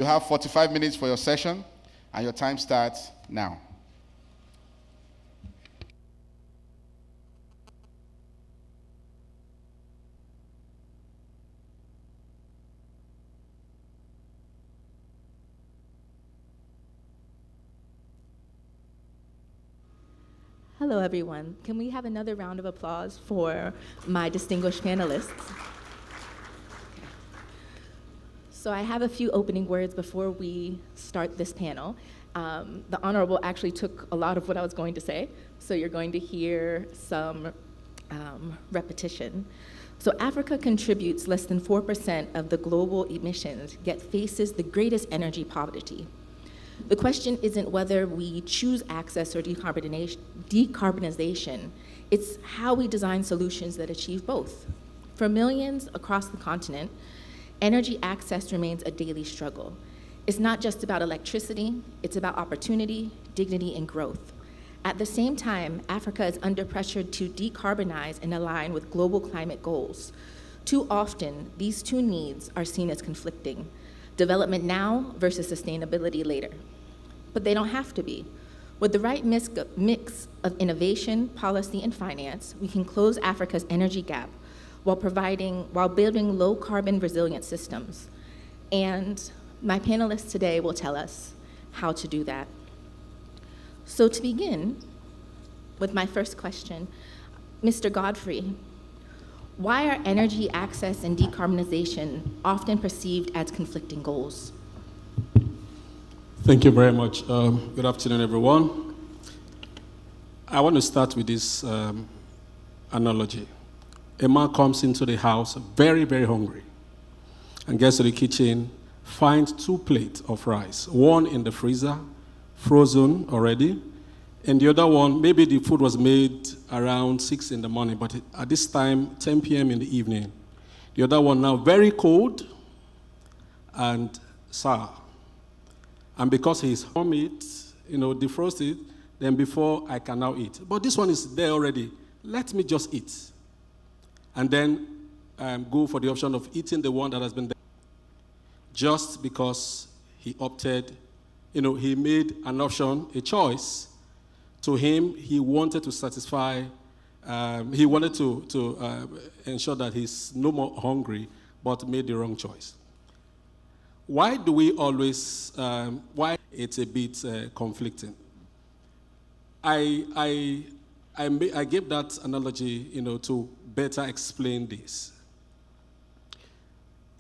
You have 45 minutes for your session, and your time starts now. Hello, everyone. Can we have another round of applause for my distinguished panelists? So I have a few opening words before we start this panel. The Honorable actually took a lot of what I was going to say, so you're going to hear some repetition. So Africa contributes less than 4% of the global emissions, yet faces the greatest energy poverty. The question isn't whether we choose access or decarbonization, it's how we design solutions that achieve both. For millions across the continent, energy access remains a daily struggle. It's not just about electricity, it's about opportunity, dignity, and growth. At the same time, Africa is under pressure to decarbonize and align with global climate goals. Too often, these two needs are seen as conflicting: development now versus sustainability later. But they don't have to be. With the right mix of innovation, policy, and finance, we can close Africa's energy gap while building low carbon resilient systems. And my panelists today will tell us how to do that. So to begin with my first question, Mr. Godfrey, why are energy access and decarbonization often perceived as conflicting goals? Thank you very much. Good afternoon, everyone. I want to start with this analogy. A man comes into the house very, very hungry and gets to the kitchen, finds 2 plates of rice, one in the freezer, frozen already, and the other one, maybe the food was made around 6 in the morning, but at this time, 10 p.m. in the evening. The other one now very cold and sour. And because he's home it, defrost it, then before I can now eat. But this one is there already. Let me just eat. And then go for the option of eating the one that has been there. Just because he opted, he made an option, a choice. To him, he wanted to satisfy, he wanted to ensure that he's no more hungry, but made the wrong choice. Why do we always, why it's a bit conflicting? I gave that analogy, to better explain this.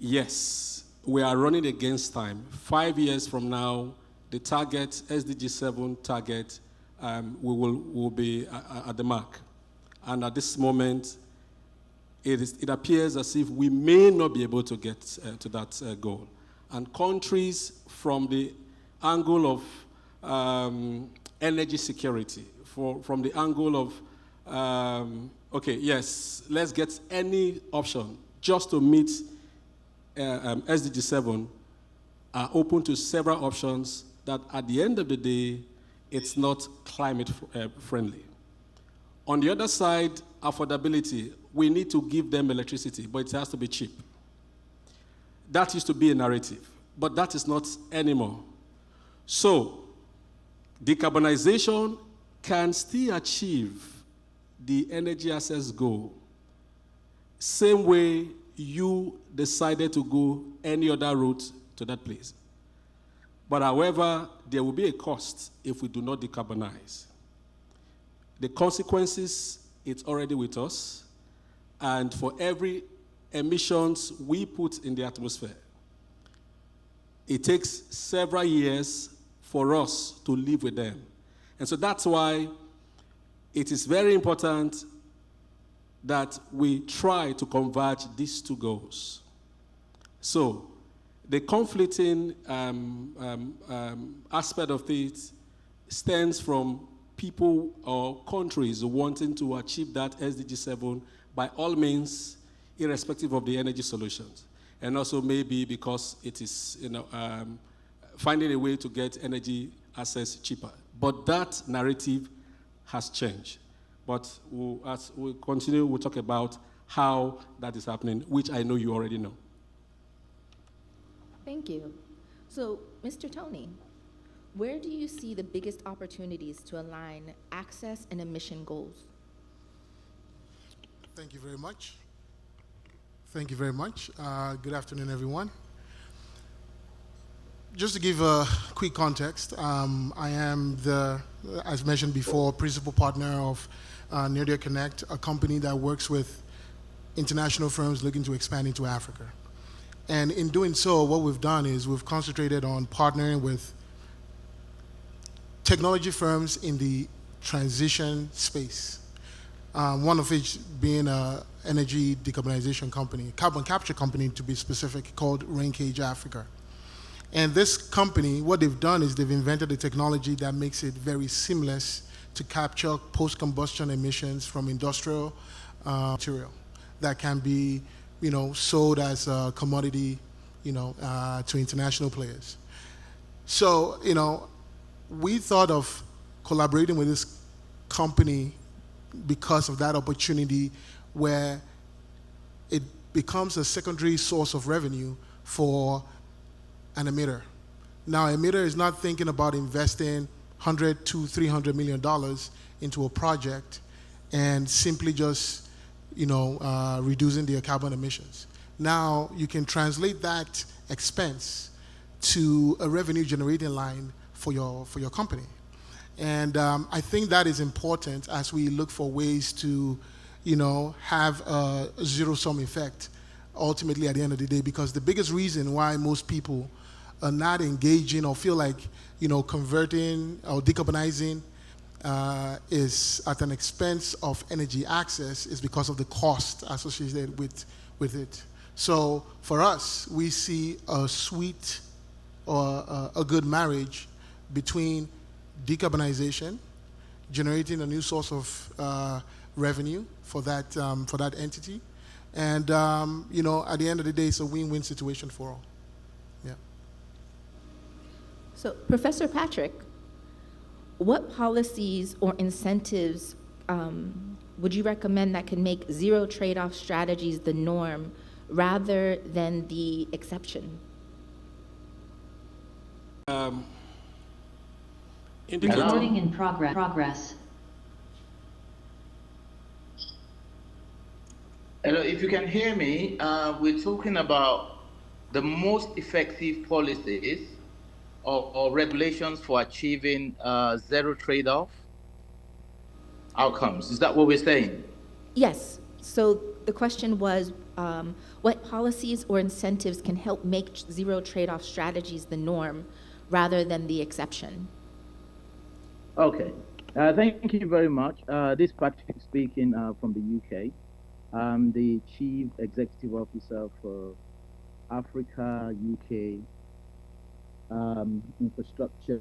Yes, we are running against time. 5 years from now, the target, SDG 7 target, will be at the mark. And at this moment, it appears as if we may not be able to get to that goal. And countries, from the angle of energy security, from the angle of, yes, let's get any option just to meet SDG 7, are open to several options that at the end of the day, it's not climate friendly. On the other side, affordability, we need to give them electricity, but it has to be cheap. That used to be a narrative, but that is not anymore. So, decarbonization can still achieve the energy access goal, same way you decided to go any other route to that place. But however, there will be a cost if we do not decarbonize. The consequences, it's already with us, and for every emissions we put in the atmosphere, it takes several years for us to live with them. And so that's why it is very important that we try to converge these two goals. So the conflicting aspect of it stems from people or countries wanting to achieve that SDG 7 by all means, irrespective of the energy solutions. And also maybe because it is, finding a way to get energy access cheaper. But that narrative has changed. But as we continue, we'll talk about how that is happening, which I know you already know. Thank you. So, Mr. Tony, where do you see the biggest opportunities to align access and emission goals? Thank you very much. Thank you very much. Good afternoon, everyone. Just to give a quick context, I am as mentioned before, principal partner of Near Connect, a company that works with international firms looking to expand into Africa. And in doing so, what we've done is we've concentrated on partnering with technology firms in the transition space. One of which being an energy decarbonization company, carbon capture company to be specific, called Raincage Africa. And this company, what they've done is they've invented a technology that makes it very seamless to capture post-combustion emissions from industrial material that can be, sold as a commodity, to international players. So, we thought of collaborating with this company because of that opportunity where it becomes a secondary source of revenue for an emitter. Now, emitter is not thinking about investing $100 to $300 million into a project and simply just, reducing their carbon emissions. Now, you can translate that expense to a revenue generating line for your company. And I think that is important as we look for ways to, have a zero-sum effect ultimately at the end of the day, because the biggest reason why most people are not engaging or feel like, converting or decarbonizing is at an expense of energy access is because of the cost associated with it. So for us, we see a sweet or a good marriage between decarbonization, generating a new source of revenue for that entity, and at the end of the day, it's a win-win situation for all. Yeah. So, Professor Patrick, what policies or incentives would you recommend that can make zero trade-off strategies the norm rather than the exception? Recording in progress. Hello, if you can hear me, we're talking about the most effective policies or regulations for achieving zero trade-off outcomes. Is that what we're saying? Yes. So the question was, what policies or incentives can help make zero trade-off strategies the norm rather than the exception? Okay. Thank you very much. This is Patrick speaking from the UK. I'm the Chief Executive Officer for Africa UK Infrastructure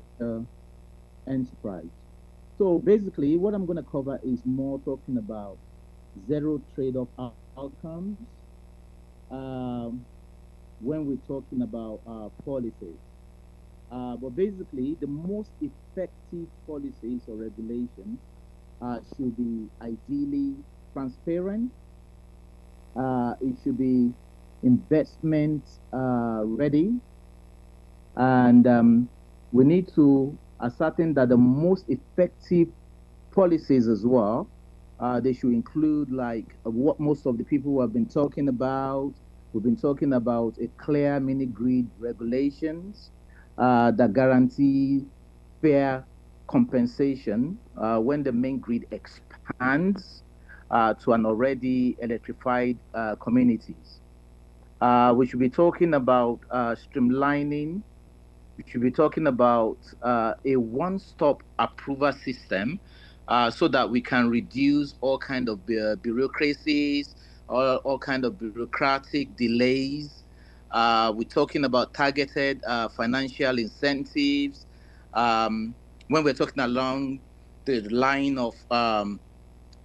Enterprise. So basically, what I'm going to cover is more talking about zero trade-off outcomes when we're talking about policies. But basically, the most effective policies or regulations should be ideally transparent. It should be investment ready, and we need to ascertain that the most effective policies as well, they should include like what most of the people who have been talking about. We've been talking about a clear mini grid regulations that guarantee fair compensation when the main grid expands to an already electrified communities. We should be talking about streamlining. We should be talking about a one-stop approval system so that we can reduce all kind of bureaucracies, all kind of bureaucratic delays. We're talking about targeted financial incentives. When we're talking along the line of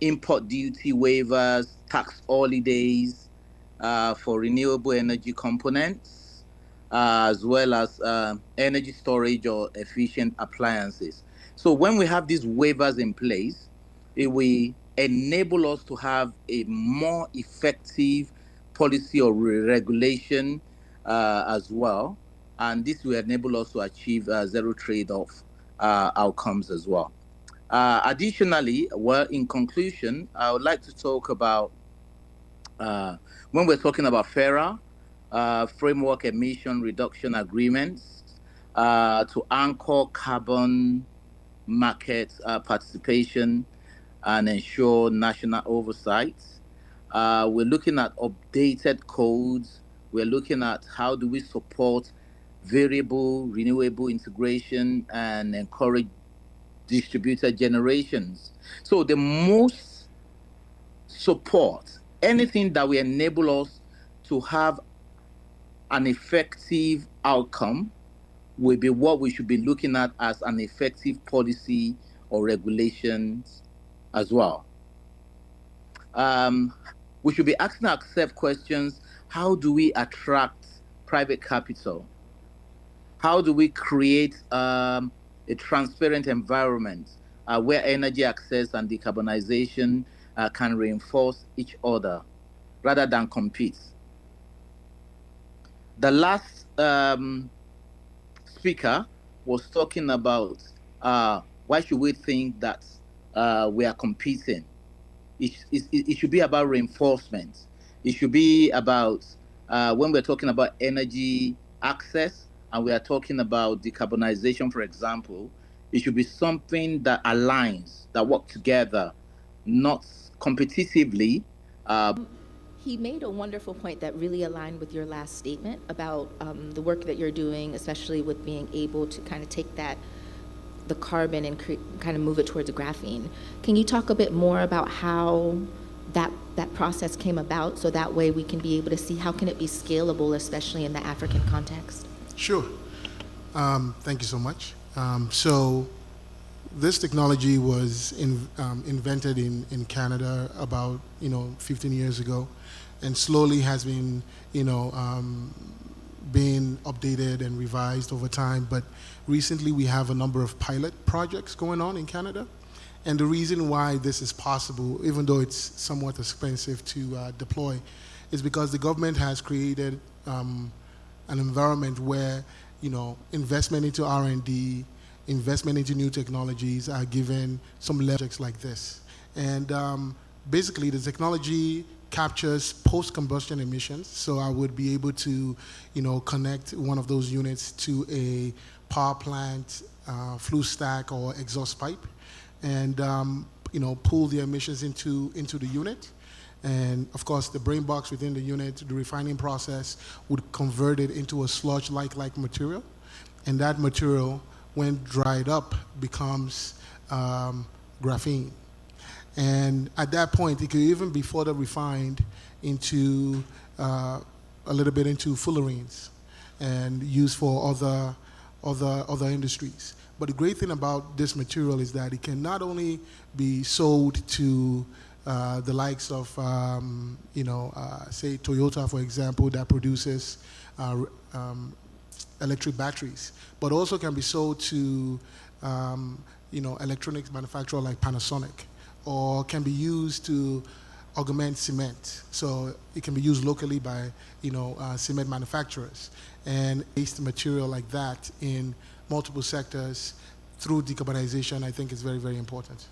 import duty waivers, tax holidays for renewable energy components, as well as energy storage or efficient appliances. So when we have these waivers in place, it will enable us to have a more effective policy or regulation as well. and this will enable us to achieve zero trade-off outcomes as well. Additionally, well, in conclusion, I would like to talk about when we're talking about FERA, framework emission reduction agreements, to anchor carbon market participation and ensure national oversight. We're looking at updated codes. We're looking at how do we support variable renewable integration and encourage distributed generations. So the most support, anything that will enable us to have an effective outcome, will be what we should be looking at as an effective policy or regulations as well. We should be asking ourselves questions: how do we attract private capital? How do we create a transparent environment where energy access and decarbonization can reinforce each other rather than compete? The last speaker was talking about why should we think that we are competing. It should be about reinforcement. It should be about when we're talking about energy access and we are talking about decarbonization, for example, it should be something that aligns, that work together, not competitively. He made a wonderful point that really aligned with your last statement about the work that you're doing, especially with being able to kind of take the carbon and kind of move it towards graphene. Can you talk a bit more about how that process came about, so that way we can be able to see how can it be scalable, especially in the African context? Sure. Thank you so much. So this technology was invented in Canada about 15 years ago, and slowly has been being updated and revised over time. But recently we have a number of pilot projects going on in Canada. And the reason why this is possible, even though it's somewhat expensive to deploy, is because the government has created an environment where investment into R&D, investment into new technologies are given some projects like this. And basically the technology captures post-combustion emissions. So I would be able to connect one of those units to a power plant, flue stack or exhaust pipe, and pull the emissions into the unit. And of course, the brain box within the unit, the refining process, would convert it into a sludge-like material. And that material, when dried up, becomes graphene. And at that point, it could even be further refined into a little bit into fullerenes and used for other industries. But the great thing about this material is that it can not only be sold to the likes of, say Toyota, for example, that produces electric batteries, but also can be sold to, electronics manufacturer like Panasonic, or can be used to augment cement. So it can be used locally by, cement manufacturers, and waste material like that in multiple sectors through decarbonization, I think is very, very important.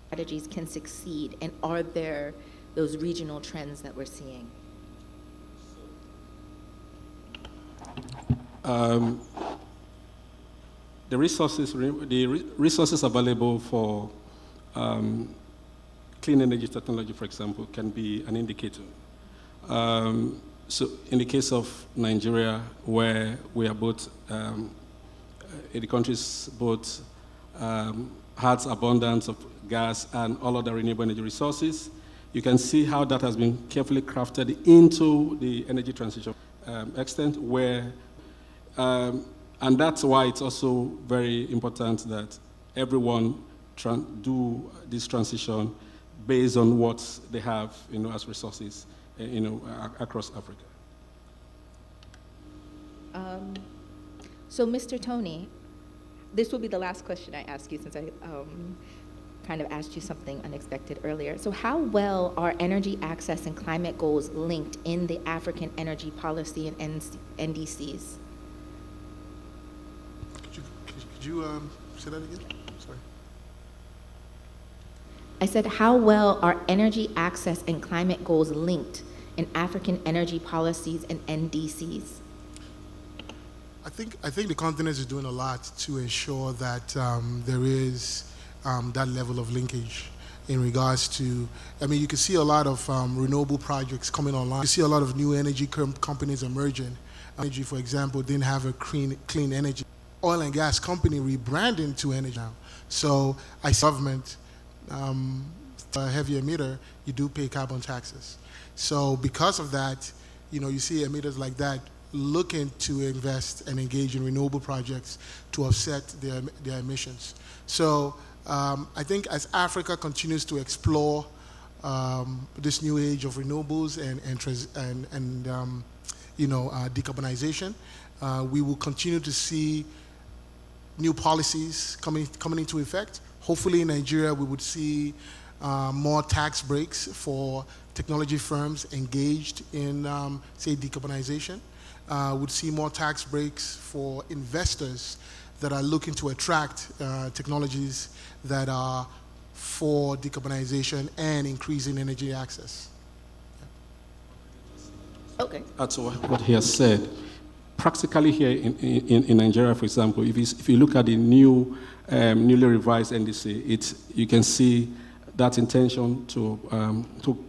Strategies can succeed, and are there those regional trends that we're seeing? The resources available for clean energy technology, for example, can be an indicator. So in the case of Nigeria, where we are both, the country's both has abundance of gas and all other renewable energy resources, you can see how that has been carefully crafted into the energy transition extent where, and that's why it's also very important that everyone do this transition based on what they have, as resources, across Africa. So, Mr. Tony, this will be the last question I ask you, since I kind of asked you something unexpected earlier. So how well are energy access and climate goals linked in the African energy policy and NDCs? Could you say that again? Sorry. I said, how well are energy access and climate goals linked in African energy policies and NDCs? I think the continent is doing a lot to ensure that there is that level of linkage in regards to, I mean, you can see a lot of renewable projects coming online. You see a lot of new energy companies emerging. Energy, for example, didn't have a clean energy. Oil and gas company rebranding to energy now. So I see government, a heavy emitter, you do pay carbon taxes. So because of that, you know, you see emitters like that looking to invest and engage in renewable projects to offset their emissions. So I think as Africa continues to explore this new age of renewables and decarbonization, we will continue to see new policies coming into effect. Hopefully in Nigeria we would see more tax breaks for technology firms engaged in, say, decarbonization. Would see more tax breaks for investors that are looking to attract technologies that are for decarbonization and increasing energy access. Okay. That's what he has said. Practically here in Nigeria, for example, if you look at the newly revised NDC, you can see that intention to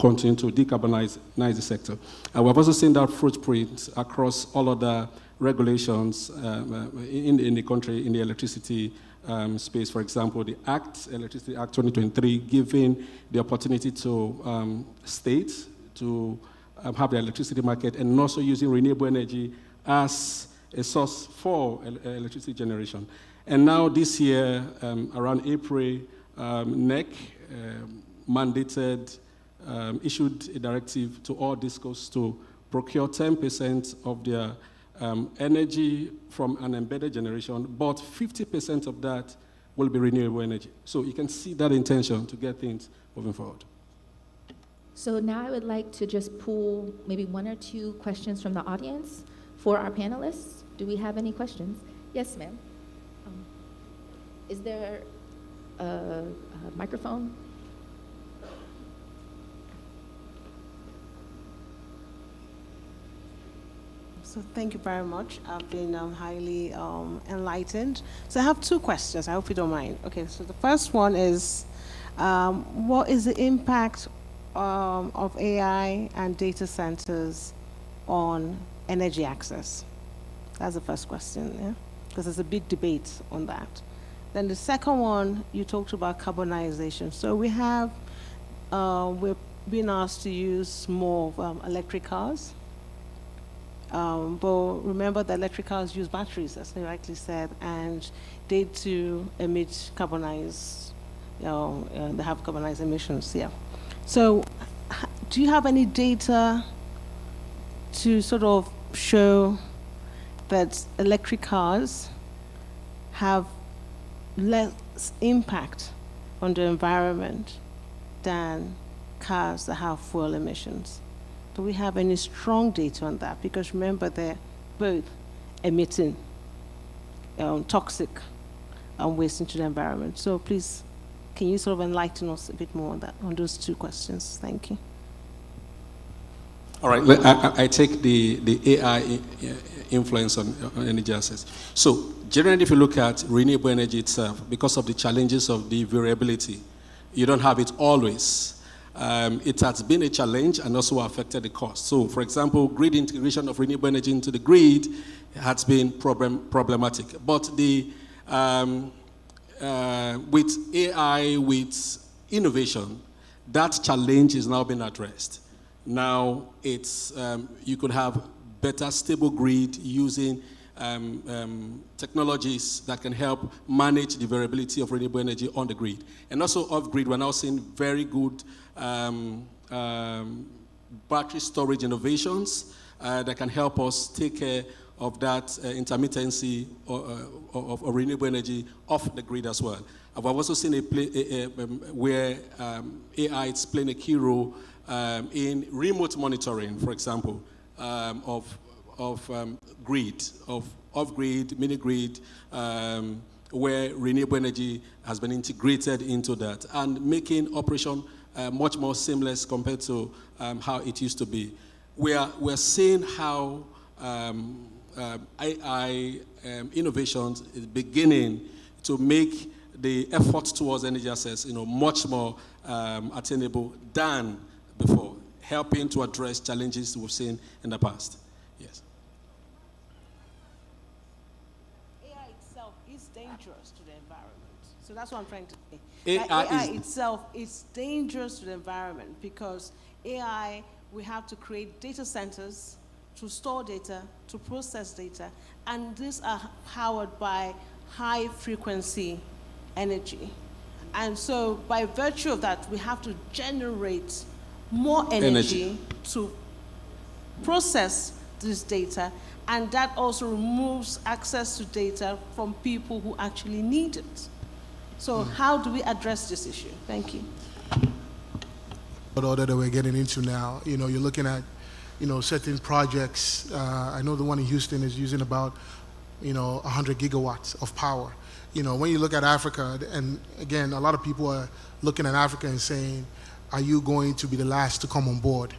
continue to decarbonize the sector. And we've also seen that footprint across all other regulations in the country, in the electricity space. For example, the Electricity Act 2023, giving the opportunity to states to have the electricity market and also using renewable energy as a source for electricity generation. And now this year, around April, NEC mandated, issued a directive to all discos to procure 10% of their energy from an embedded generation, but 50% of that will be renewable energy. So you can see that intention to get things moving forward. So now I would like to just pull maybe one or two questions from the audience for our panelists. Do we have any questions? Yes, ma'am. Is there a microphone? So thank you very much. I've been highly enlightened. So I have two questions. I hope you don't mind. Okay, so the first one is, what is the impact of AI and data centers on energy access? That's the first question, yeah? Because there's a big debate on that. Then the second one, you talked about carbonization. So we have, we're being asked to use more electric cars. But remember that electric cars use batteries, as they rightly said, and they too emit carbonized, they have carbonized emissions, yeah. So do you have any data to sort of show that electric cars have less impact on the environment than cars that have fuel emissions? Do we have any strong data on that? Because remember, they're both emitting toxic waste into the environment. So please, can you sort of enlighten us a bit more on that, on those two questions? Thank you. All right, I take the AI influence on energy access. So generally, if you look at renewable energy itself, because of the challenges of the variability, you don't have it always. It has been a challenge and also affected the cost. So, for example, grid integration of renewable energy into the grid has been problematic. But with AI, with innovation, that challenge is now being addressed. Now, it's you could have better stable grid using technologies that can help manage the variability of renewable energy on the grid. And also off-grid, we're now seeing very good battery storage innovations that can help us take care of that intermittency of renewable energy off the grid as well. I've also seen where AI is playing a key role in remote monitoring, for example, of grid, of off-grid, mini-grid, where renewable energy has been integrated into that and making operation much more seamless compared to how it used to be. We're seeing how AI innovations is beginning to make the effort towards energy access, much more attainable than before, helping to address challenges we've seen in the past. Yes. AI itself is dangerous to the environment. So that's what I'm trying to say. AI That AI is- itself is dangerous to the environment because AI, we have to create data centers to store data, to process data, and these are powered by high frequency energy. And so by virtue of that, we have to generate more energy to process this data, and that also removes access to data from people who actually need it. So how do we address this issue? Thank you. What order that we're getting into now, you're looking at, certain projects. I know the one in Houston is using about, 100 gigawatts of power. When you look at Africa, and again, a lot of people are looking at Africa and saying, are you going to be the last to come on board?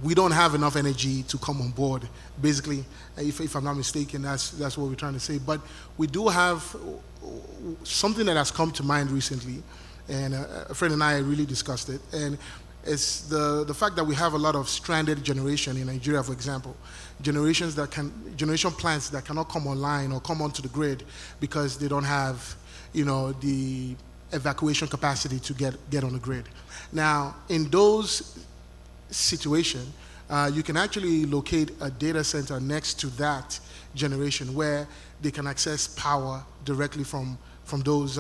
We don't have enough energy to come on board. Basically, if I'm not mistaken, that's what we're trying to say. But we do have something that has come to mind recently, and a friend and I really discussed it. And it's the fact that we have a lot of stranded generation in Nigeria, for example. Generation plants that cannot come online or come onto the grid because they don't have, the evacuation capacity to get on the grid. Now, in those situations, you can actually locate a data center next to that generation where they can access power directly from those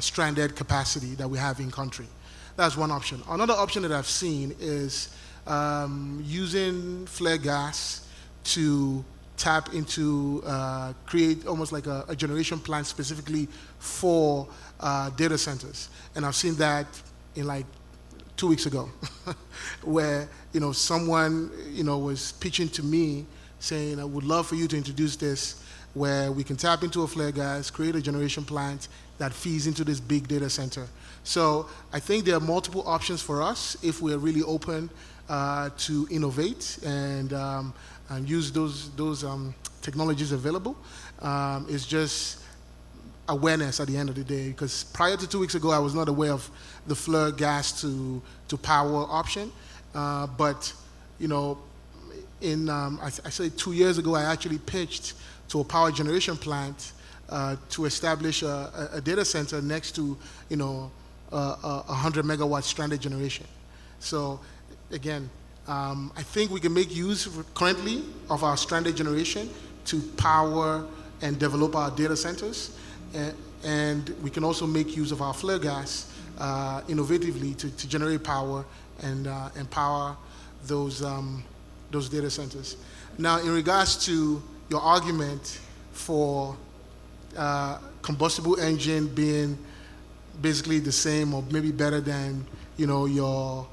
stranded capacity that we have in country. That's one option. Another option that I've seen is using flare gas to tap into, create almost like a generation plant specifically for data centers. And I've seen that in like 2 weeks ago, where someone was pitching to me saying, I would love for you to introduce this, where we can tap into a flare gas, create a generation plant that feeds into this big data center. So I think there are multiple options for us if we're really open to innovate and use those technologies available. It's just awareness at the end of the day, because prior to 2 weeks ago, I was not aware of the flare gas to power option. But I say 2 years ago, I actually pitched to a power generation plant to establish a data center next to 100 megawatt stranded generation. So again, I think we can make use currently of our stranded generation to power and develop our data centers, and we can also make use of our flare gas innovatively to generate power and power those data centers. Now, in regards to your argument for combustible engine being basically the same or maybe better than your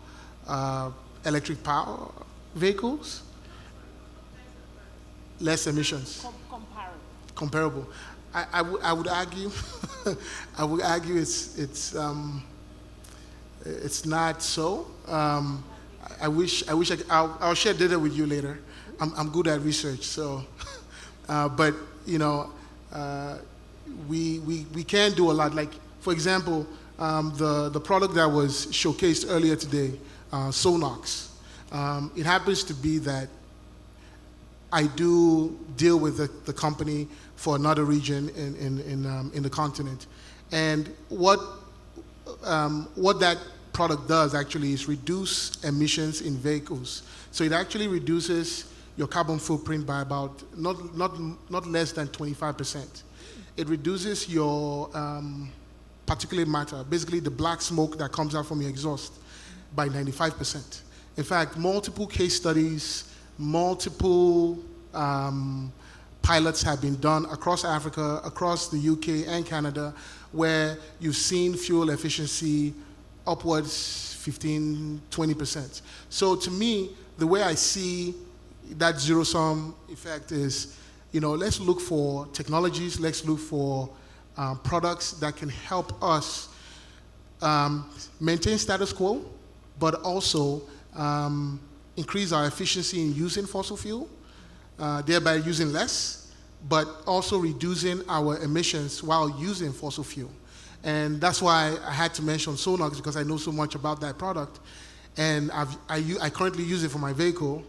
electric power vehicles, less emissions, comparable. I would argue I would argue it's not so. I wish I'll share data with you later. I'm good at research, so but we can do a lot. Like, for example, the product that was showcased earlier today, Sonox. It happens to be that I do deal with the company for another region in the continent, and what that product does actually is reduce emissions in vehicles. So it actually reduces your carbon footprint by about not less than 25%. It reduces your particulate matter, basically the black smoke that comes out from your exhaust, by 95%. In fact, multiple case studies, multiple pilots have been done across Africa, across the UK and Canada, where you've seen fuel efficiency upwards 15, 20%. So to me, the way I see that zero-sum effect is let's look for technologies, let's look for products that can help us maintain status quo, but also increase our efficiency in using fossil fuel, thereby using less, but also reducing our emissions while using fossil fuel. And that's why I had to mention Sonox, because I know so much about that product. And I currently use it for my vehicle.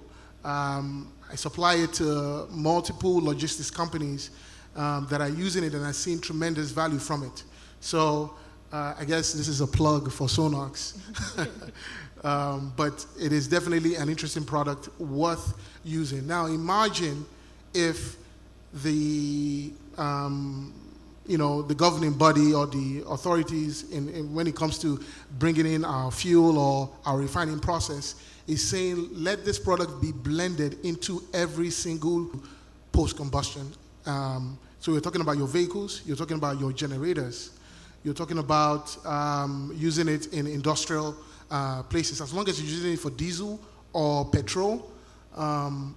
I supply it to multiple logistics companies that are using it, and I've seen tremendous value from it. So I guess this is a plug for Sonox. But it is definitely an interesting product worth using. Now imagine if the the governing body or the authorities when it comes to bringing in our fuel or our refining process is saying, let this product be blended into every single post-combustion. So you're talking about your vehicles, you're talking about your generators, you're talking about using it in industrial places. As long as you're using it for diesel or petrol,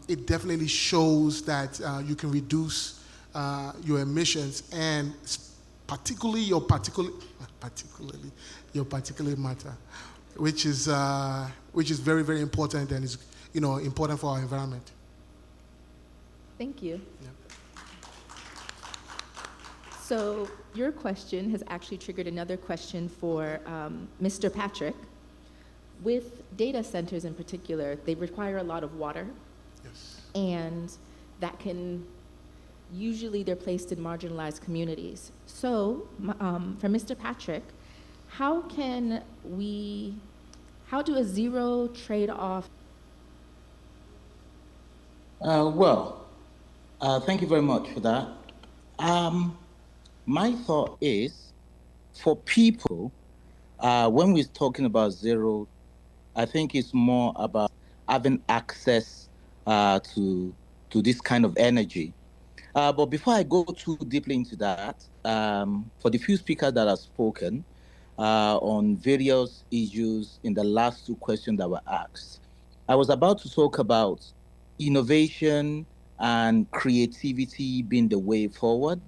it definitely shows that you can reduce your emissions, and particularly your particulate matter, which is very, very important and is important for our environment. Thank you. Yeah. So your question has actually triggered another question for Mr. Patrick. With data centers in particular, they require a lot of water. Yes. And that can, usually they're placed in marginalized communities. So for Mr. Patrick, how do a zero trade-off? Thank you very much for that. My thought is, for people, when we're talking about zero, I think it's more about having access to this kind of energy. But before I go too deeply into that, for the few speakers that have spoken on various issues in the last two questions that were asked, I was about to talk about innovation and creativity being the way forward.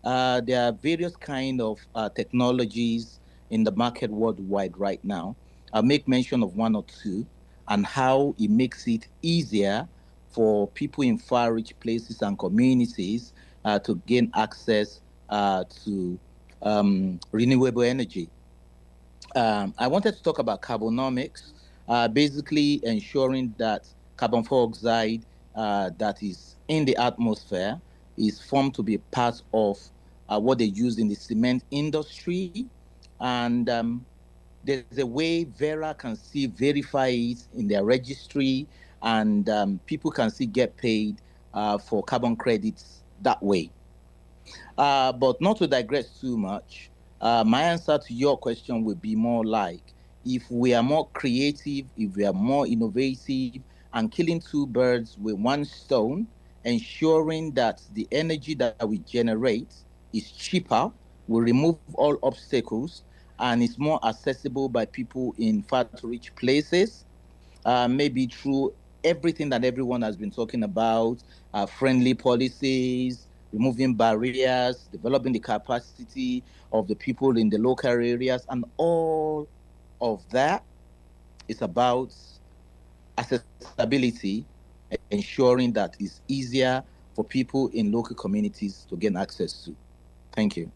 There are various kind of technologies in the market worldwide right now. I'll make mention of one or two and how it makes it easier for people in far-reach places and communities to gain access to renewable energy. I wanted to talk about carbonomics, basically ensuring that carbon dioxide that is in the atmosphere is formed to be part of what they use in the cement industry. And there's a way Vera can still verify it in their registry, and people can still get paid for carbon credits that way. But not to digress too much, my answer to your question would be more like, if we are more creative, if we are more innovative, and killing two birds with one stone, ensuring that the energy that we generate is cheaper, we remove all obstacles, and it's more accessible by people in far-to-reach places, maybe through everything that everyone has been talking about, friendly policies, removing barriers, developing the capacity of the people in the local areas, and all of that is about accessibility, ensuring that it's easier for people in local communities to gain access to. Thank you.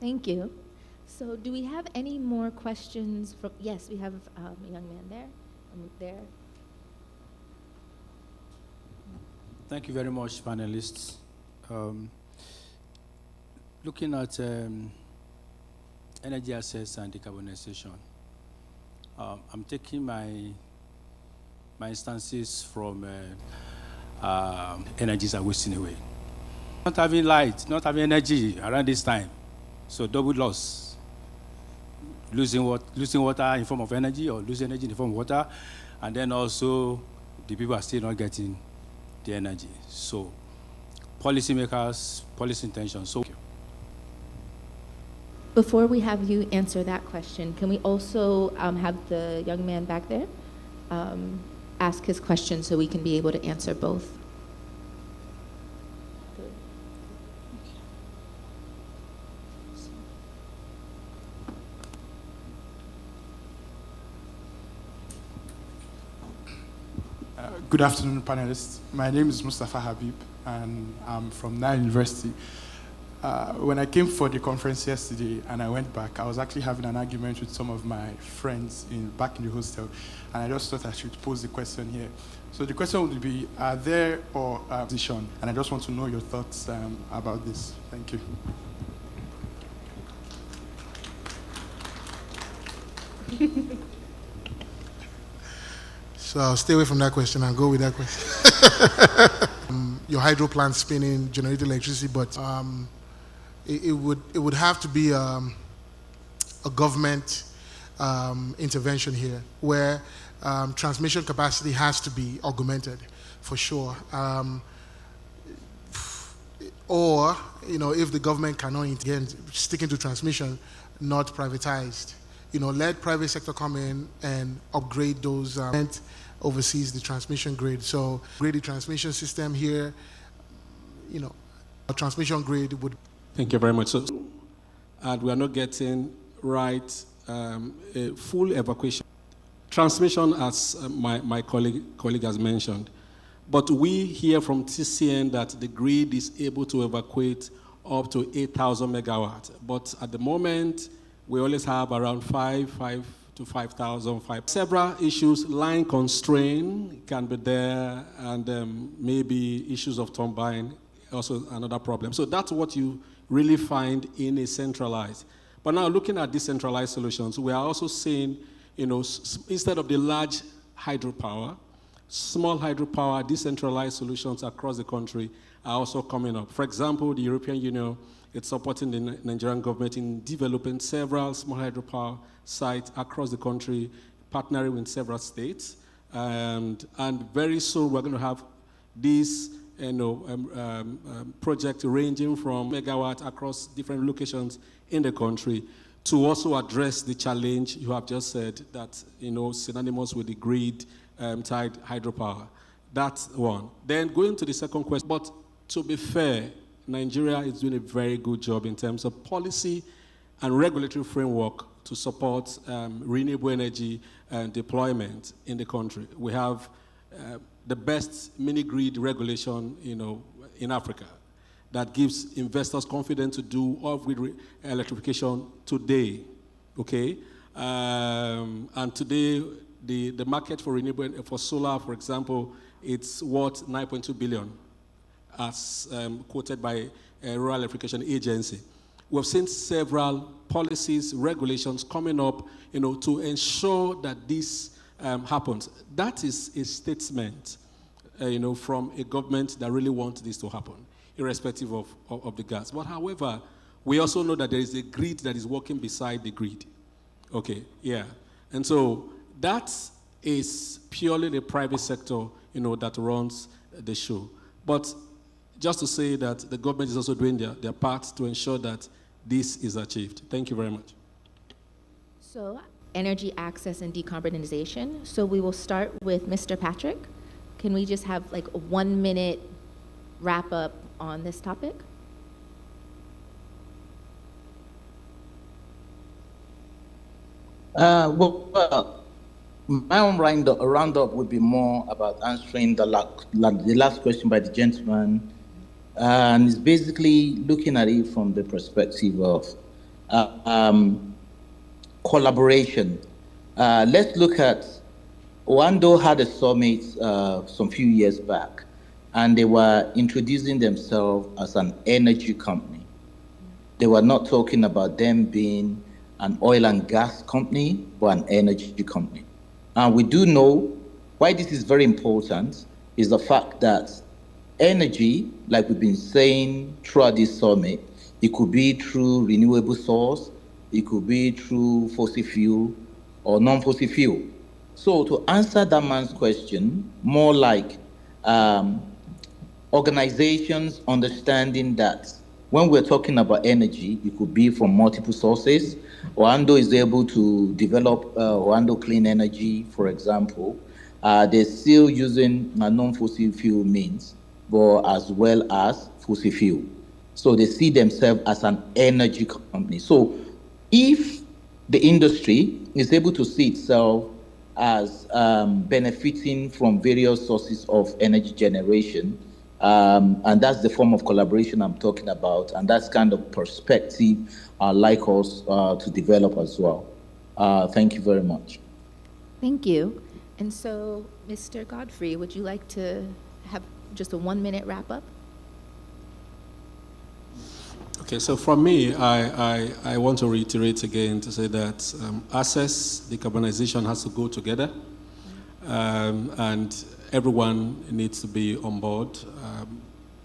Thank you. So do we have any more questions from, yes, we have a young man there, and there. Thank you very much, panelists. Looking at energy access and decarbonization, I'm taking my instances from energies are wasting away. Not having light, not having energy around this time, so double loss. Losing water in form of energy, or losing energy in the form of water, and then also the people are still not getting the energy. So policymakers, policy intentions. So Before we have you answer that question, can we also have the young man back there ask his question so we can be able to answer both? Good afternoon, panelists. My name is Mustafa Habib, and I'm from Nile University. When I came for the conference yesterday and I went back, I was actually having an argument with some of my friends back in the hostel, and I just thought I should pose the question here. So the question would be, are there or position? And I just want to know your thoughts about this. Thank you. So I'll stay away from that question and go with that question. Your hydro plant spinning, generating electricity, but it would have to be a government intervention here, where transmission capacity has to be augmented, for sure. Or, if the government cannot, again, sticking to transmission, not privatized. Let private sector come in and upgrade those overseas the transmission grid. So, grade the transmission system here. A transmission grid would. Thank you very much. So, and we are not getting right a full evacuation. Transmission, as my colleague has mentioned, but we hear from TCN that the grid is able to evacuate up to 8,000 megawatts. But at the moment, we always have around 5 to 5,000. Several issues, line constraint can be there, and maybe issues of turbine, also another problem. So that's what you really find in a centralized. But now looking at decentralized solutions, we are also seeing, instead of the large hydropower, small hydropower, decentralized solutions across the country are also coming up. For example, the European Union is supporting the Nigerian government in developing several small hydropower sites across the country, partnering with several states. And very soon we're going to have these projects ranging from megawatts across different locations in the country to also address the challenge you have just said that, synonymous with the grid-tied hydropower. That's one. Then going to the second question, but to be fair, Nigeria is doing a very good job in terms of policy and regulatory framework to support renewable energy deployment in the country. We have the best mini-grid regulation, in Africa that gives investors confidence to do off-grid electrification today, okay? And today, the market for renewable, for solar, for example, it's worth 9.2 billion, as quoted by a Rural Electrification Agency. We've seen several policies, regulations coming up, to ensure that this happens. That is a statement, from a government that really wants this to happen, irrespective of the gas. But however, we also know that there is a grid that is working beside the grid. Okay, yeah. And so that is purely the private sector, that runs the show. But just to say that the government is also doing their part to ensure that this is achieved. Thank you very much. So, energy access and decarbonization. So we will start with Mr. Patrick. Can we just have like a 1 minute wrap up on this topic? Well, my own roundup would be more about answering the last question by the gentleman, and it's basically looking at it from the perspective of collaboration. Let's look at, Oando had a summit some few years back, and they were introducing themselves as an energy company. They were not talking about them being an oil and gas company, but an energy company. And we do know why this is very important is the fact that energy, like we've been saying throughout this summit, it could be through renewable source, it could be through fossil fuel or non-fossil fuel. So to answer that man's question, more like organizations understanding that when we're talking about energy, it could be from multiple sources. Oando is able to develop Oando Clean Energy, for example. They're still using non-fossil fuel means, but as well as fossil fuel. So they see themselves as an energy company. So if the industry is able to see itself as benefiting from various sources of energy generation, and that's the form of collaboration I'm talking about, and that's kind of perspective I'd like us to develop as well. Thank you very much. Thank you. And so, Mr. Godfrey, would you like to have just a 1-minute wrap-up? Okay, so from me, I want to reiterate again to say that access, decarbonization has to go together, and everyone needs to be on board.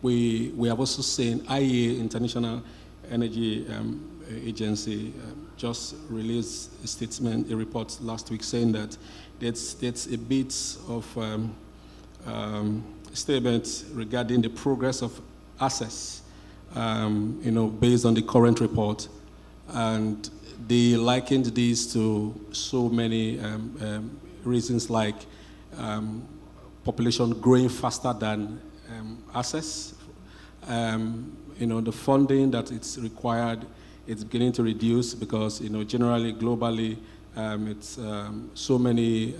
We have also seen IEA, International Energy Agency, just released a statement, a report last week saying that there's a bit of statement regarding the progress of access, based on the current report. And they likened this to so many reasons like population growing faster than access. The funding that it's required, it's beginning to reduce because, generally, globally, it's so many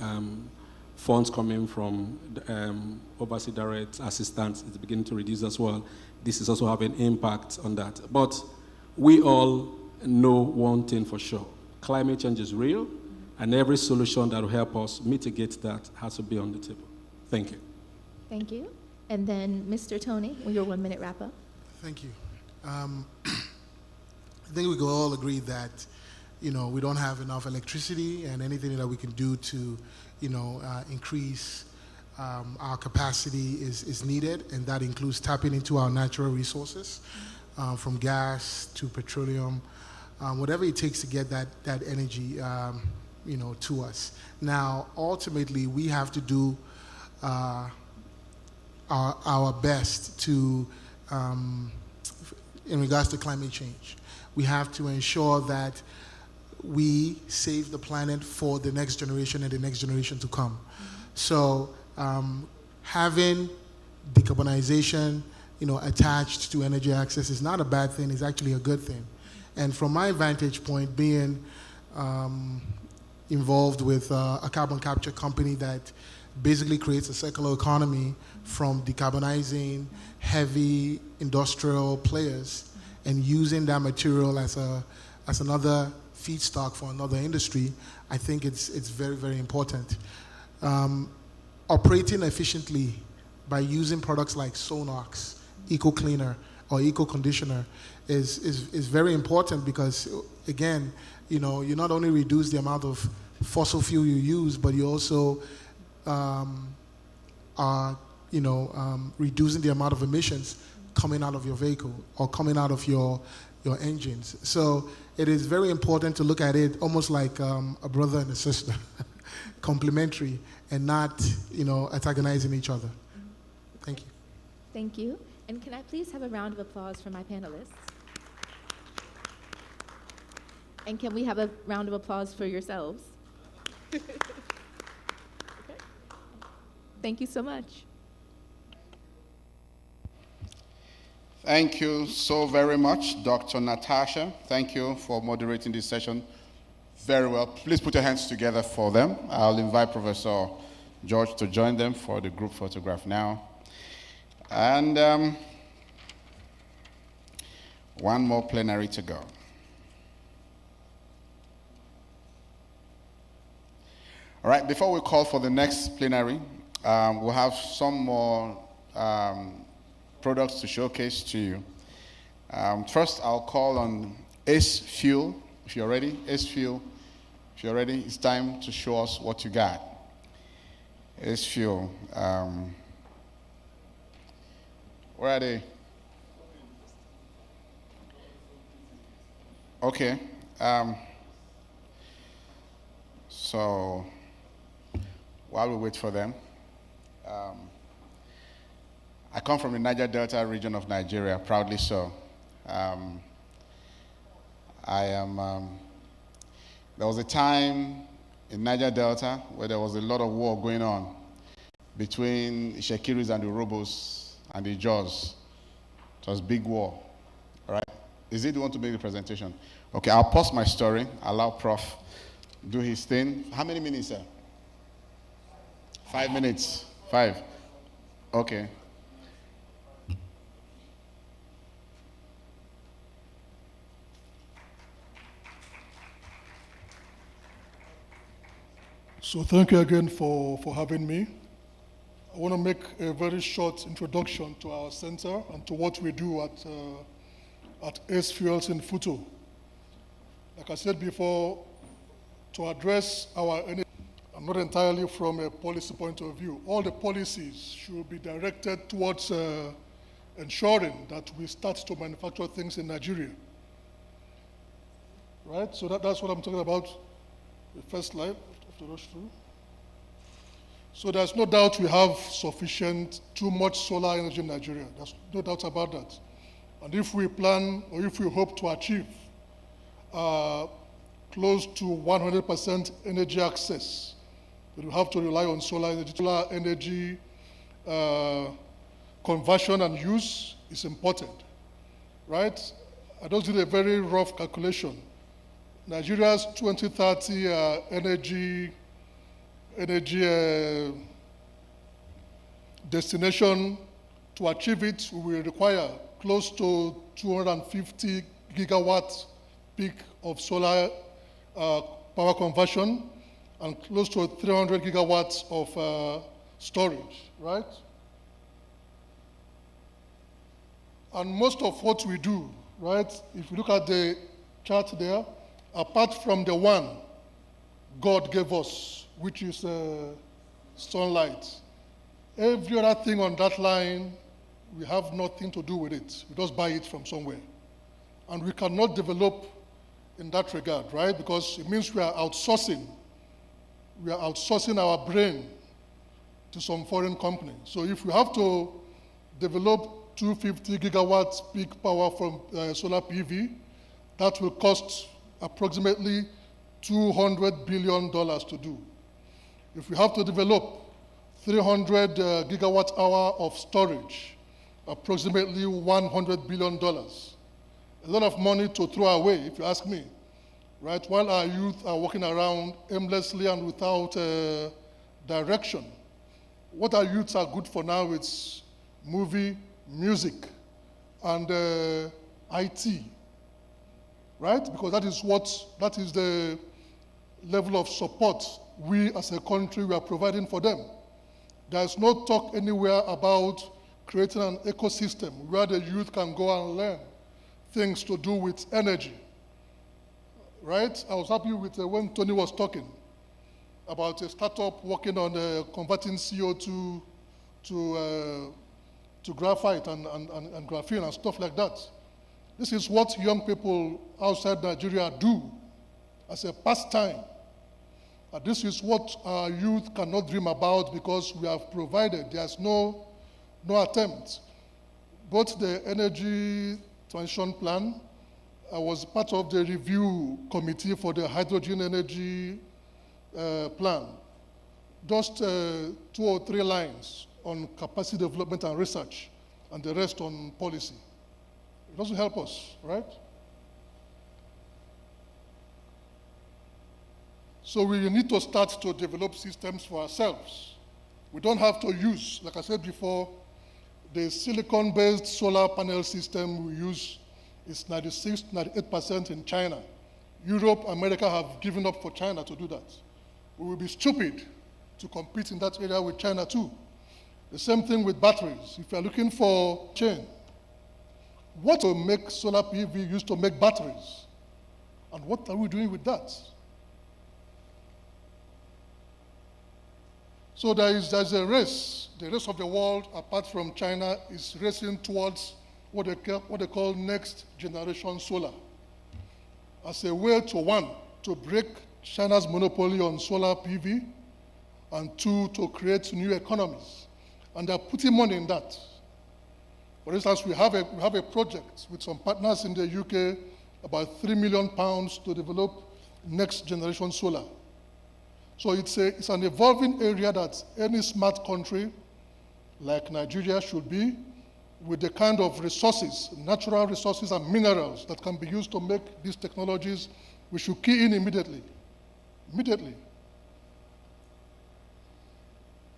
funds coming from overseas direct assistance is beginning to reduce as well. This is also having impact on that. But we all know one thing for sure. Climate change is real, and every solution that will help us mitigate that has to be on the table. Thank you. Thank you. And then, Mr. Tony, your 1-minute wrap-up. Thank you. I think we can all agree that, we don't have enough electricity, and anything that we can do to, increase our capacity is needed, and that includes tapping into our natural resources, from gas to petroleum, whatever it takes to get that energy, to us. Now, ultimately, we have to do our best to, in regards to climate change. We have to ensure that we save the planet for the next generation and the next generation to come. So having decarbonization, attached to energy access is not a bad thing, it's actually a good thing. And from my vantage point, being involved with a carbon capture company that basically creates a circular economy from decarbonizing heavy industrial players and using that material as another feedstock for another industry, I think it's very, very important. Operating efficiently by using products like Sonox, EcoCleaner, or EcoConditioner is very important because, again, you not only reduce the amount of fossil fuel you use, but you also are reducing the amount of emissions coming out of your vehicle or coming out of your engines. So it is very important to look at it almost like a brother and a sister, complementary, and not antagonizing each other. Thank you. Thank you. And can I please have a round of applause for my panelists? And can we have a round of applause for yourselves? Okay. Thank you so much. Thank you so very much, Dr. Natasha. Thank you for moderating this session very well. Please put your hands together for them. I'll invite Professor George to join them for the group photograph now. And one more plenary to go. All right, before we call for the next plenary, we'll have some more products to showcase to you. First, I'll call on Ace Fuel, if you're ready. Ace Fuel, if you're ready, it's time to show us what you got. Ace Fuel. Where are they? Okay. So while we wait for them, I come from the Niger Delta region of Nigeria, proudly so. There was a time in Niger Delta where there was a lot of war going on between Shekiris and the Urhobos and the Jaws. It was big war. All right? Is it the one to make the presentation? Okay, I'll pause my story, allow Prof. do his thing. How many minutes, sir? 5 minutes. 5. Okay. So thank you again for having me. I want to make a very short introduction to our center and to what we do at Ace Fuels in Futo. Like I said before, to address our energy, and not entirely from a policy point of view, all the policies should be directed towards ensuring that we start to manufacture things in Nigeria. Right? So that's what I'm talking about. The first slide. To rush through. So there's no doubt we have too much solar energy in Nigeria. There's no doubt about that. And if we plan, or if we hope to achieve close to 100% energy access, we have to rely on solar energy. Solar energy conversion and use is important, right? I just did a very rough calculation. Nigeria's 2030 energy destination, to achieve it, we will require close to 250 gigawatt peak of solar power conversion and close to 300 gigawatts of storage, right? And most of what we do, right, if you look at the chart there, apart from the one God gave us, which is sunlight, every other thing on that line, we have nothing to do with it. We just buy it from somewhere. And we cannot develop in that regard, right? Because it means we are outsourcing. We are outsourcing our brain to some foreign company. So if we have to develop 250 gigawatts peak power from solar PV, that will cost approximately $200 billion to do. If we have to develop 300 gigawatt hour of storage, approximately $100 billion. A lot of money to throw away, if you ask me, right? While our youth are walking around aimlessly and without direction. What our youths are good for now is movie, music, and IT. Right? Because that is the level of support we as a country we are providing for them. There's no talk anywhere about creating an ecosystem where the youth can go and learn things to do with energy. Right? I was happy with when Tony was talking about a startup working on converting CO2 to graphite and graphene and stuff like that. This is what young people outside Nigeria do as a pastime. And this is what our youth cannot dream about because we have provided. There's no attempt. Both the energy transition plan, I was part of the review committee for the hydrogen energy plan. Just 2 or 3 lines on capacity development and research, and the rest on policy. It doesn't help us, right? So we need to start to develop systems for ourselves. We don't have to use, like I said before, the silicon-based solar panel system we use is 96, 98% in China. Europe, America have given up for China to do that. We will be stupid to compete in that area with China too. The same thing with batteries. If you're looking for chain, what to make solar PV used to make batteries? And what are we doing with that? So there's a race. The rest of the world, apart from China, is racing towards what they call next generation solar. As a way to break China's monopoly on solar PV, and 2, to create new economies. And they're putting money in that. For instance, we have a project with some partners in the UK, about £3 million to develop next generation solar. So it's an evolving area that any smart country like Nigeria should be with the kind of resources, natural resources and minerals that can be used to make these technologies, we should key in immediately. Immediately.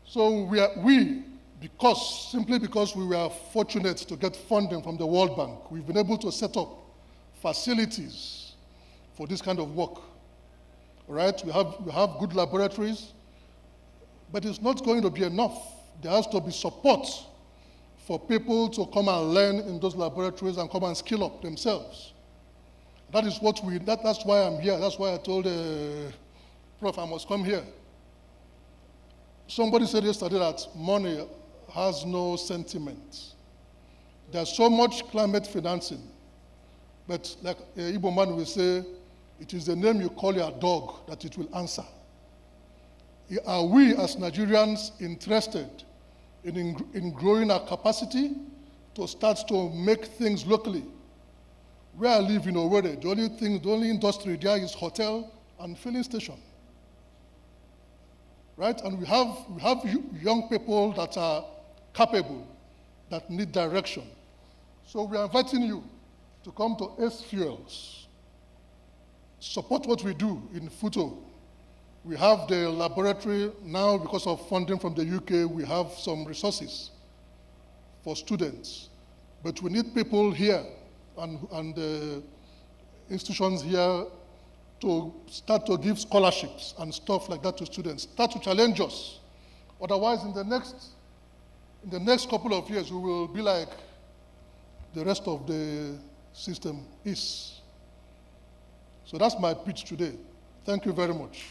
So simply because we were fortunate to get funding from the World Bank, we've been able to set up facilities for this kind of work. All right, we have good laboratories, but it's not going to be enough. There has to be support for people to come and learn in those laboratories and come and skill up themselves. That is what that's why I'm here. That's why I told Prof, I must come here. Somebody said yesterday that money has no sentiment. There's so much climate financing, but like Igbo man will say, it is the name you call your dog that it will answer. Are we as Nigerians interested in growing our capacity to start to make things locally? Where I live in Owerri, the only industry there is hotel and filling station. Right? And we have young people that are capable, that need direction. So we are inviting you to come to Ace Fuels. Support what we do in Futo. We have the laboratory now because of funding from the UK. We have some resources for students, but we need people here and institutions here to start to give scholarships and stuff like that to students. Start to challenge us. Otherwise, in the next couple of years, we will be like the rest of the system is. So that's my pitch today. Thank you very much.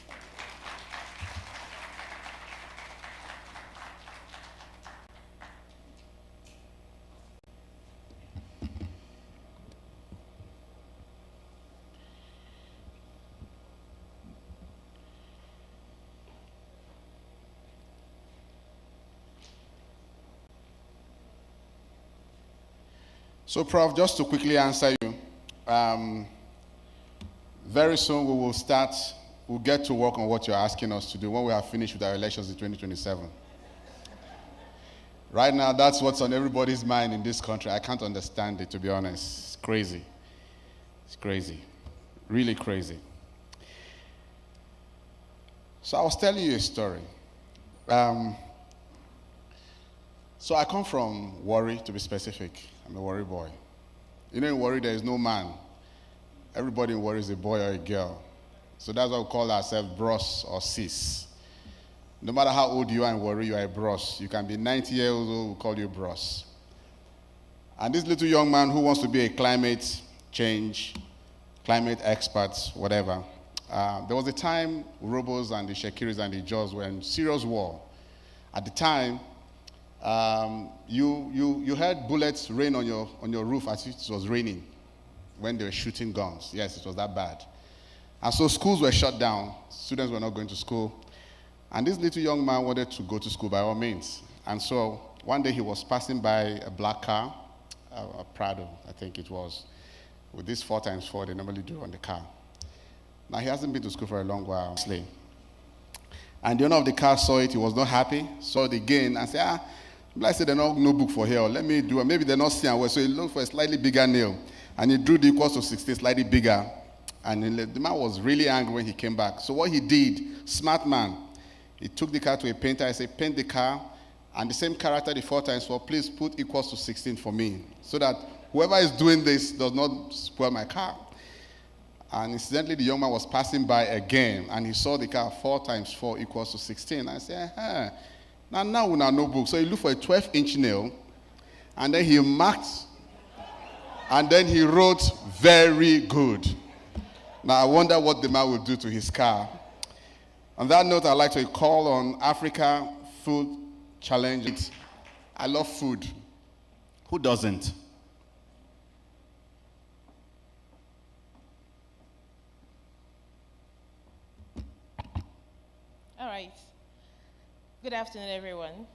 So, Prof, just to quickly answer you, very soon we'll get to work on what you're asking us to do when we have finished with our elections in 2027. Right now, that's what's on everybody's mind in this country. I can't understand it, to be honest. It's crazy. It's crazy. Really crazy. So I was telling you a story. So I come from Warri, to be specific. I'm a Warri boy. You know, in Warri, there is no man. Everybody in Warri is a boy or a girl. So that's why we call ourselves bros or sis. No matter how old you are in Warri, you are a bros. You can be 90 years old, we call you bros. And this little young man who wants to be a climate change, climate expert, whatever, there was a time Urhobos and the Shekiris and the Jaws were in serious war. At the time, you heard bullets rain on your roof as it was raining when they were shooting guns. Yes, it was that bad. And so schools were shut down. Students were not going to school. And this little young man wanted to go to school by all means. And so one day he was passing by a black car, a Prado, I think it was, with this 4x4 they normally do on the car. Now he hasn't been to school for a long while. And the owner of the car saw it, he was not happy, saw it again and said, I said, there's no book for here, let me do it. Maybe they're not seeing well. So he looked for a slightly bigger nail. And he drew the equals to 16, slightly bigger. And the man was really angry when he came back. So what he did, smart man, he took the car to a painter. I said, paint the car. And the same character, the 4x4, please put equals to 16 for me. So that whoever is doing this does not spoil my car. And incidentally, the young man was passing by again. And he saw the car 4x4 equals to 16. I said, Now we have no book. So he looked for a 12-inch nail. And then he marked. And then he wrote, very good. Now I wonder what the man will do to his car. On that note, I'd like to call on Africa Food Challenge. I love food. Who doesn't? All right. Good afternoon, everyone.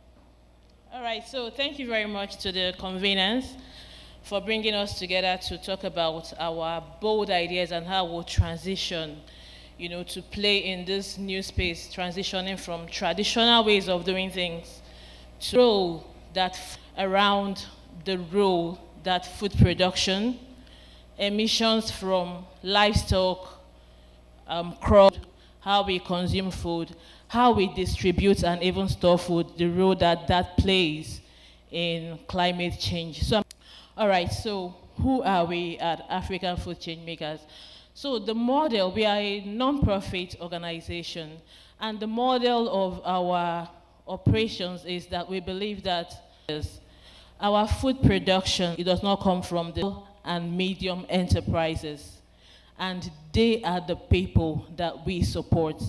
All right, so thank you very much to the conveners for bringing us together to talk about our bold ideas and how we'll transition, to play in this new space, transitioning from traditional ways of doing things to grow that around the role that food production, emissions from livestock, crop, how we consume food, how we distribute and even store food, the role that that plays in climate change. So, all right, so who are we at African Food Change Makers? So the model, we are a non-profit organization, and the model of our operations is that we believe that our food production, it does not come from the and medium enterprises, and they are the people that we support.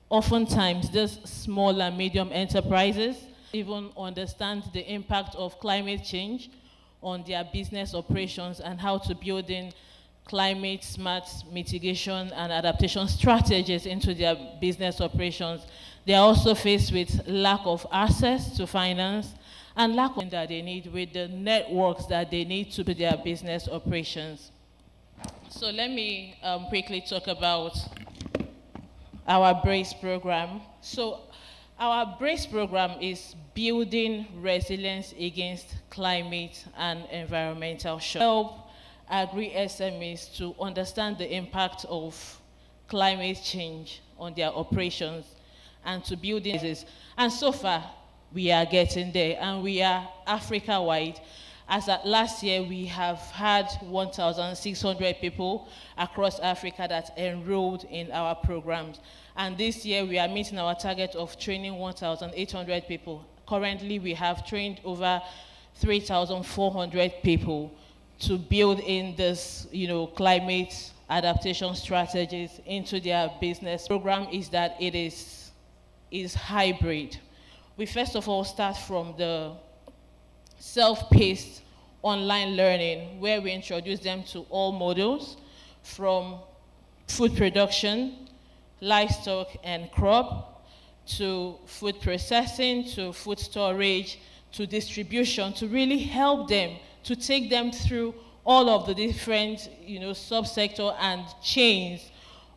Oftentimes, these small and medium enterprises even understand the impact of climate change on their business operations and how to build in climate smart mitigation and adaptation strategies into their business operations. They are also faced with lack of access to finance and lack of that they need with the networks that they need to do their business operations. So let me quickly talk about our BRACE program. So our BRACE program is building resilience against climate and environmental shock. Help agri-SMEs to understand the impact of climate change on their operations and to build this. And so far, we are getting there, and we are Africa-wide. As at last year, we have had 1,600 people across Africa that enrolled in our programs. And this year, we are meeting our target of training 1,800 people. Currently, we have trained over 3,400 people to build in this, climate adaptation strategies into their business. The program is that it is hybrid. We first of all start from the self-paced online learning, where we introduce them to all models from food production, livestock and crop, to food processing, to food storage, to distribution, to really help them, to take them through all of the different, subsector and chains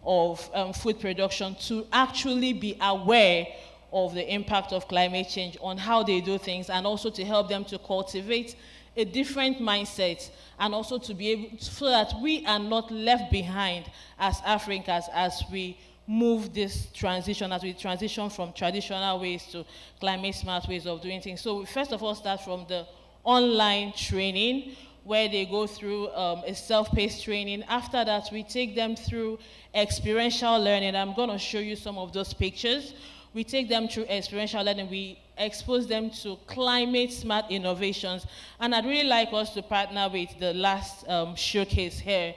of food production to actually be aware of the impact of climate change on how they do things, and also to help them to cultivate a different mindset, and also to be able to, so that we are not left behind as Africans as we move this transition, as we transition from traditional ways to climate smart ways of doing things. So we first of all start from the online training, where they go through a self-paced training. After that, we take them through experiential learning. I'm going to show you some of those pictures. We take them through experiential learning. We expose them to climate smart innovations. And I'd really like us to partner with the last showcase here,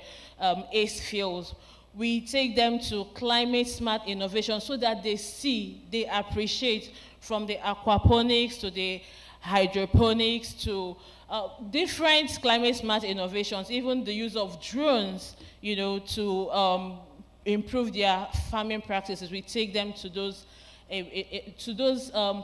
ACE Fields. We take them to climate smart innovations so that they appreciate, from the aquaponics to the hydroponics to different climate smart innovations, even the use of drones, to improve their farming practices. We take them to those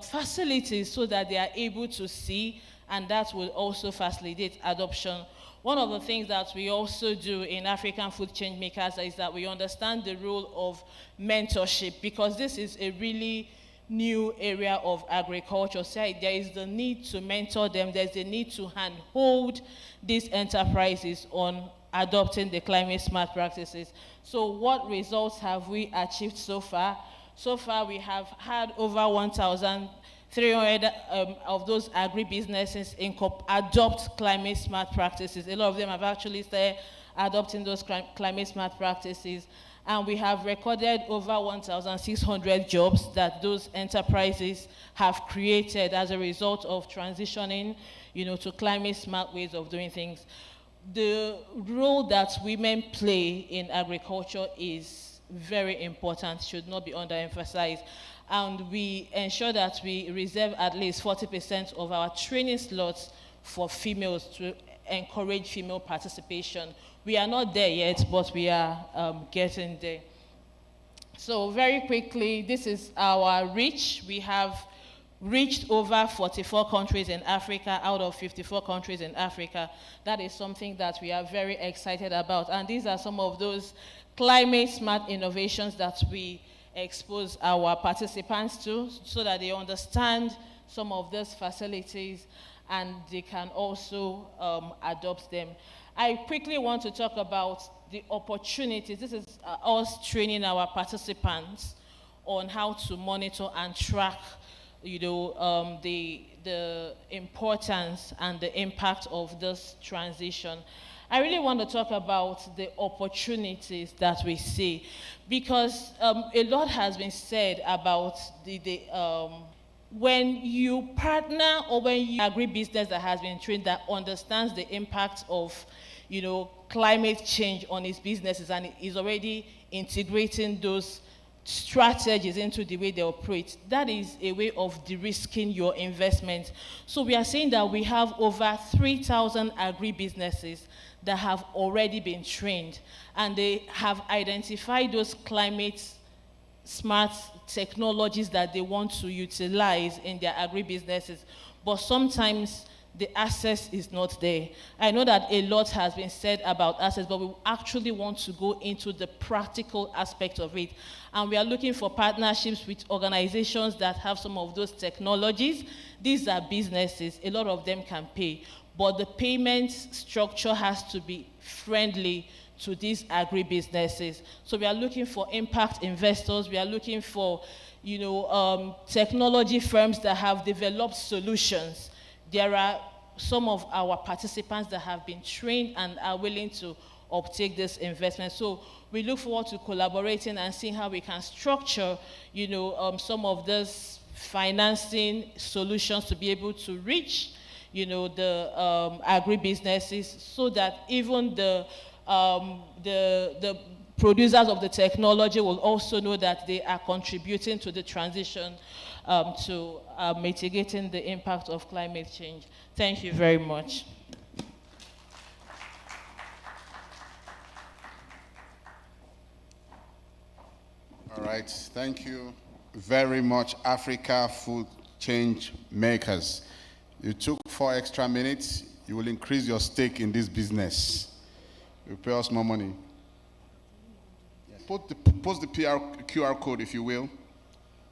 facilities so that they are able to see, and that will also facilitate adoption. One of the things that we also do in African Food Change Makers is that we understand the role of mentorship, because this is a really new area of agriculture. So there is the need to mentor them. There's the need to handhold these enterprises on adopting the climate smart practices. So what results have we achieved so far? So far, we have had over 1,300 of those agribusinesses adopt climate smart practices. A lot of them have actually started adopting those climate smart practices. And we have recorded over 1,600 jobs that those enterprises have created as a result of transitioning, to climate smart ways of doing things. The role that women play in agriculture is very important, should not be underemphasized. And we ensure that we reserve at least 40% of our training slots for females to encourage female participation. We are not there yet, but we are getting there. So very quickly, this is our reach. We have reached over 44 countries in Africa out of 54 countries in Africa. That is something that we are very excited about. And these are some of those climate smart innovations that we expose our participants to, so that they understand some of these facilities and they can also adopt them. I quickly want to talk about the opportunities. This is us training our participants on how to monitor and track, the importance and the impact of this transition. I really want to talk about the opportunities that we see, because a lot has been said about when you partner or when you agribusiness that has been trained, that understands the impact of climate change on its businesses and is already integrating those strategies into the way they operate. That is a way of de-risking your investment. So we are saying that we have over 3,000 agribusinesses that have already been trained, and they have identified those climate smart technologies that they want to utilize in their agribusinesses. But sometimes the access is not there. I know that a lot has been said about access, but we actually want to go into the practical aspect of it. And we are looking for partnerships with organizations that have some of those technologies. These are businesses, a lot of them can pay, but the payment structure has to be friendly to these agribusinesses. So we are looking for impact investors. We are looking for, technology firms that have developed solutions. There are some of our participants that have been trained and are willing to uptake this investment. So we look forward to collaborating and seeing how we can structure, some of these financing solutions to be able to reach, the agribusinesses, so that even the producers of the technology will also know that they are contributing to the transition to mitigating the impact of climate change. Thank you very much. All right, thank you very much, Africa Food Change Makers. You took 4 extra minutes. You will increase your stake in this business. You pay us more money. Post the QR code, if you will.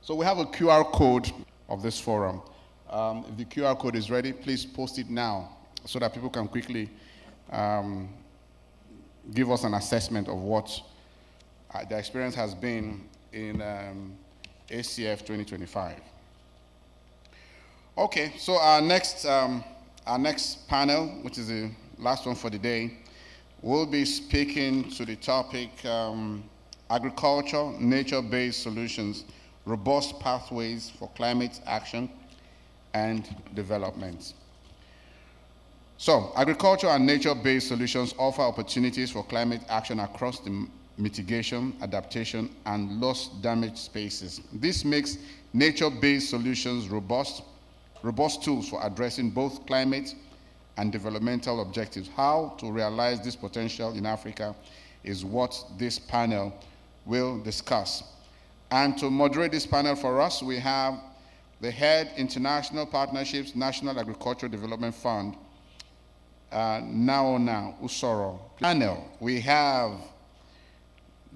So we have a QR code of this forum. If the QR code is ready, please post it now so that people can quickly give us an assessment of what the experience has been in ACF 2025. Okay, so our next panel, which is the last one for the day, will be speaking to the topic agriculture, nature-based solutions, robust pathways for climate action and development. So, agriculture and nature-based solutions offer opportunities for climate action across the mitigation, adaptation, and lost damaged spaces. This makes nature-based solutions robust tools for addressing both climate and developmental objectives. How to realize this potential in Africa is what this panel will discuss. And to moderate this panel for us, we have the head International Partnerships National Agricultural Development Fund, Naona Usoro. Panel, we have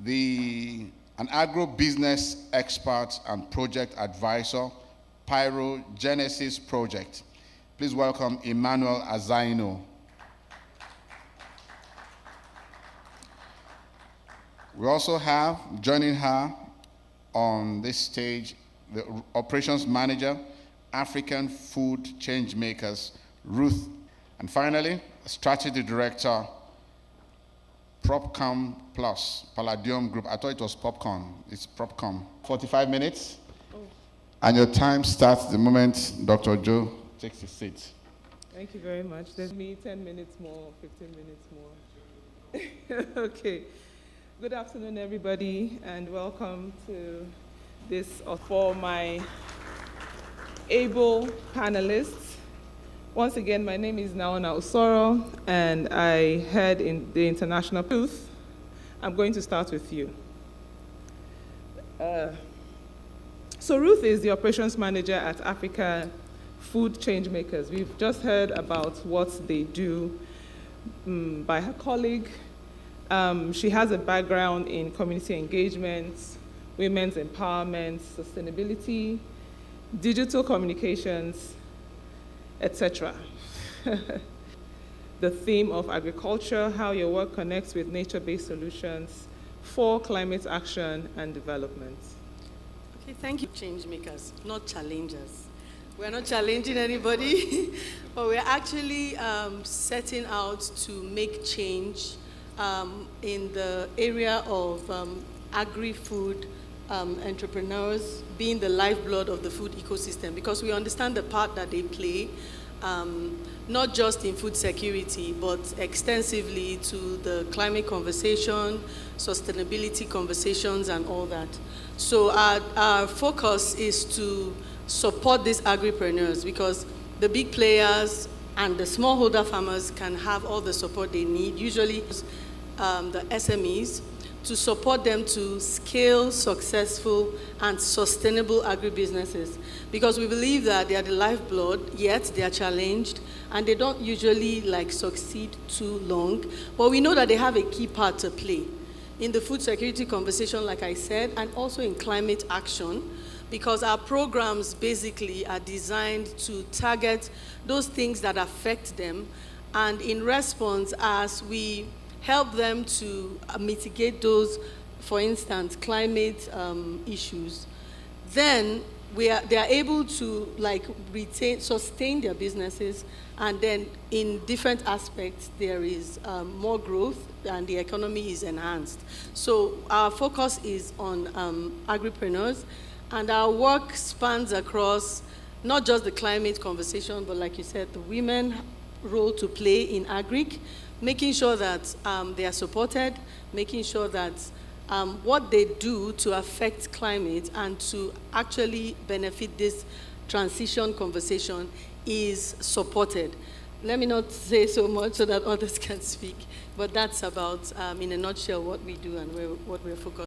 an agro-business expert and project advisor, Pyrogenesis Project. Please welcome Emmanuel Azaino. We also have, joining her on this stage, the Operations Manager, African Food Change Makers, Ruth. And finally, Strategy Director, Propcom Plus, Palladium Group. I thought it was Popcorn. It's Propcom. 45 minutes. And your time starts the moment Dr. Joe takes his seat. Thank you very much. There's me 10 minutes more, 15 minutes more. Okay. Good afternoon, everybody, and welcome to this for my able panelists. Once again, my name is Naona Usoro, and I head in the International Youth. I'm going to start with you. So Ruth is the operations manager at Africa Food Change Makers. We've just heard about what they do by her colleague. She has a background in community engagement, women's empowerment, sustainability, digital communications, etc. The theme of agriculture, how your work connects with nature-based solutions for climate action and development. Okay, thank you. Change makers, not challengers. We're not challenging anybody, but we're actually setting out to make change in the area of agri-food entrepreneurs being the lifeblood of the food ecosystem, because we understand the part that they play, not just in food security, but extensively to the climate conversation, sustainability conversations, and all that. So our focus is to support these agripreneurs, because the big players and the smallholder farmers can have all the support they need, usually the SMEs, to support them to scale successful and sustainable agribusinesses. Because we believe that they are the lifeblood, yet they are challenged, and they don't usually succeed too long. But we know that they have a key part to play in the food security conversation, like I said, and also in climate action, because our programs basically are designed to target those things that affect them, and in response, as we help them to mitigate those, for instance, climate issues, then they are able to sustain their businesses, and then in different aspects there is more growth and the economy is enhanced. So our focus is on agripreneurs, and our work spans across not just the climate conversation, but like you said, the women role to play in agric, making sure that they are supported, making sure that what they do to affect climate and to actually benefit this transition conversation is supported. Let me not say so much so that others can speak, but that's about, in a nutshell, what we do and what we're focused on.